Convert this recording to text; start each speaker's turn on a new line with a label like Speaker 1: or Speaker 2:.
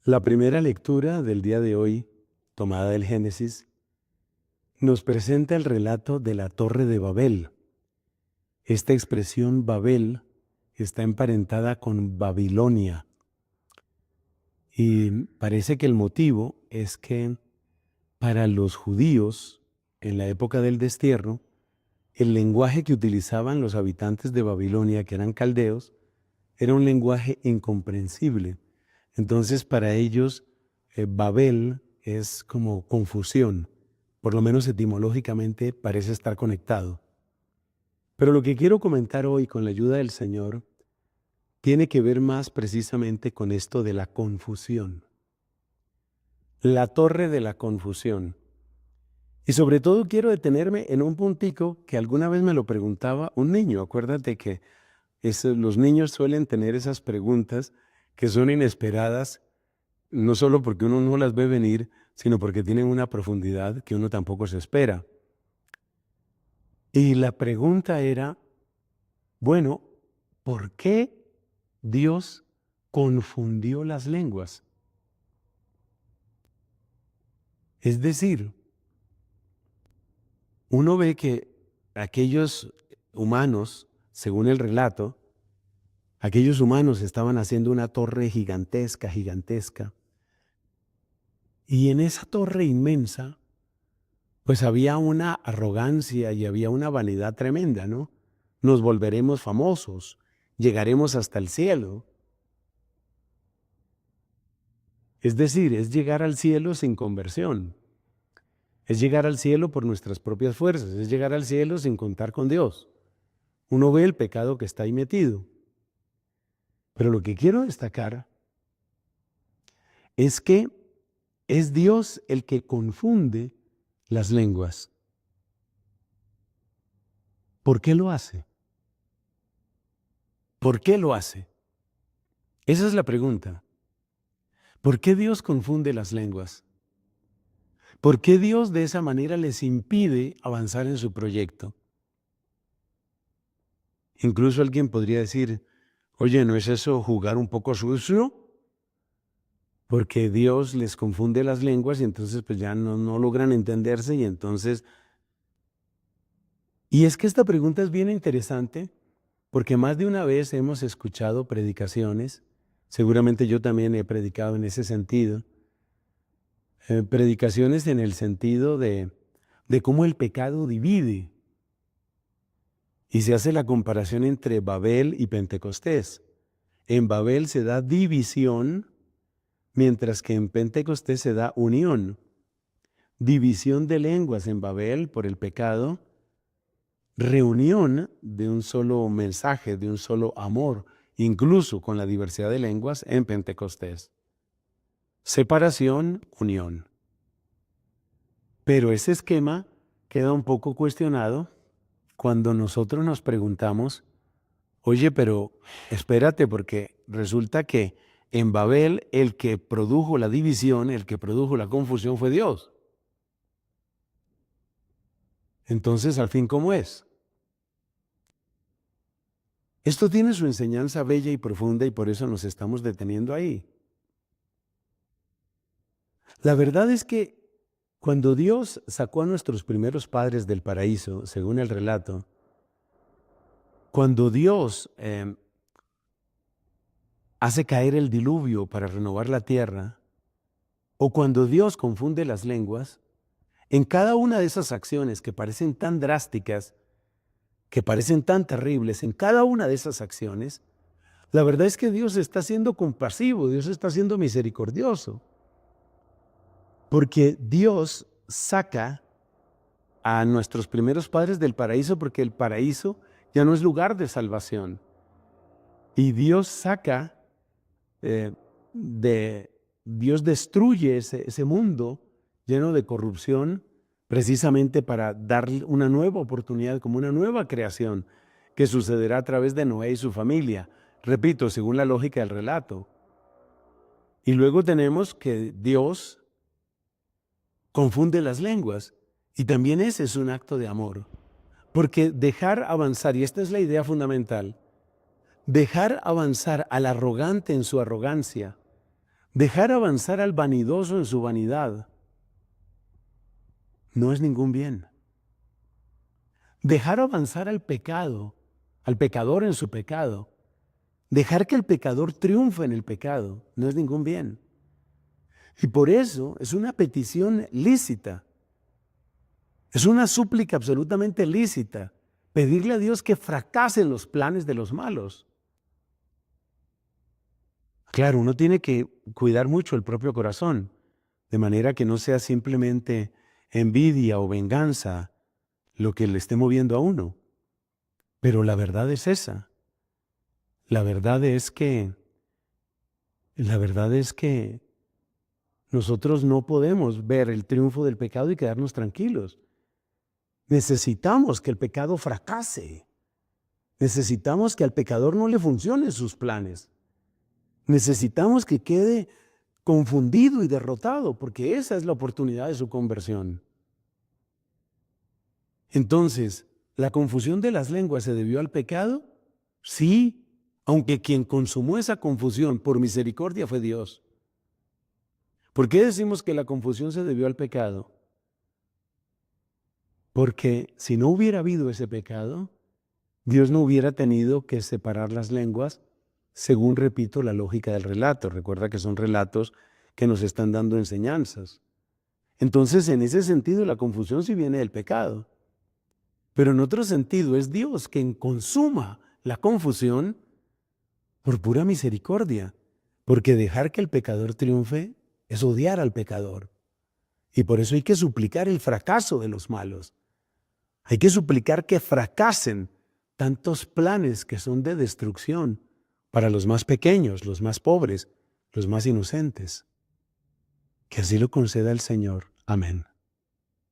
Speaker 1: La primera lectura del día de hoy, tomada del Génesis, nos presenta el relato de la Torre de Babel. Esta expresión Babel está emparentada con Babilonia y parece que el motivo es que para los judíos en la época del destierro, el lenguaje que utilizaban los habitantes de Babilonia, que eran caldeos, era un lenguaje incomprensible. Entonces para ellos Babel es como confusión, por lo menos etimológicamente parece estar conectado. Pero lo que quiero comentar hoy con la ayuda del Señor tiene que ver más precisamente con esto de la confusión. La torre de la confusión. Y sobre todo quiero detenerme en un puntico que alguna vez me lo preguntaba un niño. Acuérdate que los niños suelen tener esas preguntas que son inesperadas, no solo porque uno no las ve venir, sino porque tienen una profundidad que uno tampoco se espera. Y la pregunta era, bueno, ¿por qué Dios confundió las lenguas? Es decir, uno ve que aquellos humanos, según el relato, aquellos humanos estaban haciendo una torre gigantesca, gigantesca. Y en esa torre inmensa, pues había una arrogancia y había una vanidad tremenda, ¿no? Nos volveremos famosos, llegaremos hasta el cielo. Es decir, es llegar al cielo sin conversión. Es llegar al cielo por nuestras propias fuerzas, es llegar al cielo sin contar con Dios. Uno ve el pecado que está ahí metido. Pero lo que quiero destacar es que es Dios el que confunde las lenguas. ¿Por qué lo hace? ¿Por qué lo hace? Esa es la pregunta. ¿Por qué Dios confunde las lenguas? ¿Por qué Dios de esa manera les impide avanzar en su proyecto? Incluso alguien podría decir, oye, ¿no es eso jugar un poco sucio? Porque Dios les confunde las lenguas y entonces pues ya no logran entenderse y entonces... Y es que esta pregunta es bien interesante porque más de una vez hemos escuchado predicaciones, seguramente yo también he predicado en ese sentido, predicaciones en el sentido de cómo el pecado divide. Y se hace la comparación entre Babel y Pentecostés. En Babel se da división, mientras que en Pentecostés se da unión. División de lenguas en Babel por el pecado, reunión de un solo mensaje, de un solo amor, incluso con la diversidad de lenguas en Pentecostés. Separación, unión. Pero ese esquema queda un poco cuestionado cuando nosotros nos preguntamos, oye, pero espérate, porque resulta que en Babel el que produjo la división, el que produjo la confusión fue Dios. Entonces, al fin, ¿cómo es? Esto tiene su enseñanza bella y profunda y por eso nos estamos deteniendo ahí. La verdad es que cuando Dios sacó a nuestros primeros padres del paraíso, según el relato, cuando Dios hace caer el diluvio para renovar la tierra, o cuando Dios confunde las lenguas, en cada una de esas acciones que parecen tan drásticas, que parecen tan terribles, en cada una de esas acciones, la verdad es que Dios está siendo compasivo, Dios está siendo misericordioso. Porque Dios saca a nuestros primeros padres del paraíso porque el paraíso ya no es lugar de salvación. Y Dios saca, Dios destruye ese mundo lleno de corrupción precisamente para darle una nueva oportunidad, como una nueva creación que sucederá a través de Noé y su familia. Repito, según la lógica del relato. Y luego tenemos que Dios confunde las lenguas. Y también ese es un acto de amor. Porque dejar avanzar, y esta es la idea fundamental, dejar avanzar al arrogante en su arrogancia, Dejar avanzar al vanidoso en su vanidad no es ningún bien. Dejar avanzar al pecado, al pecador en su pecado, dejar que el pecador triunfe en el pecado, no es ningún bien. Y por eso es una petición lícita. Es una súplica absolutamente lícita pedirle a Dios que fracasen los planes de los malos. Claro, uno tiene que cuidar mucho el propio corazón, de manera que no sea simplemente envidia o venganza lo que le esté moviendo a uno. Pero la verdad es esa. La verdad es que nosotros no podemos ver el triunfo del pecado y quedarnos tranquilos. Necesitamos que el pecado fracase. Necesitamos que al pecador no le funcionen sus planes. Necesitamos que quede confundido y derrotado, porque esa es la oportunidad de su conversión. Entonces, ¿la confusión de las lenguas se debió al pecado? Sí, aunque quien consumó esa confusión por misericordia fue Dios. ¿Por qué decimos que la confusión se debió al pecado? Porque si no hubiera habido ese pecado, Dios no hubiera tenido que separar las lenguas según, repito, la lógica del relato. Recuerda que son relatos que nos están dando enseñanzas. Entonces, en ese sentido, la confusión sí viene del pecado. Pero en otro sentido, es Dios quien consuma la confusión por pura misericordia. Porque dejar que el pecador triunfe es odiar al pecador. Y por eso hay que suplicar el fracaso de los malos. Hay que suplicar que fracasen tantos planes que son de destrucción para los más pequeños, los más pobres, los más inocentes. Que así lo conceda el Señor. Amén.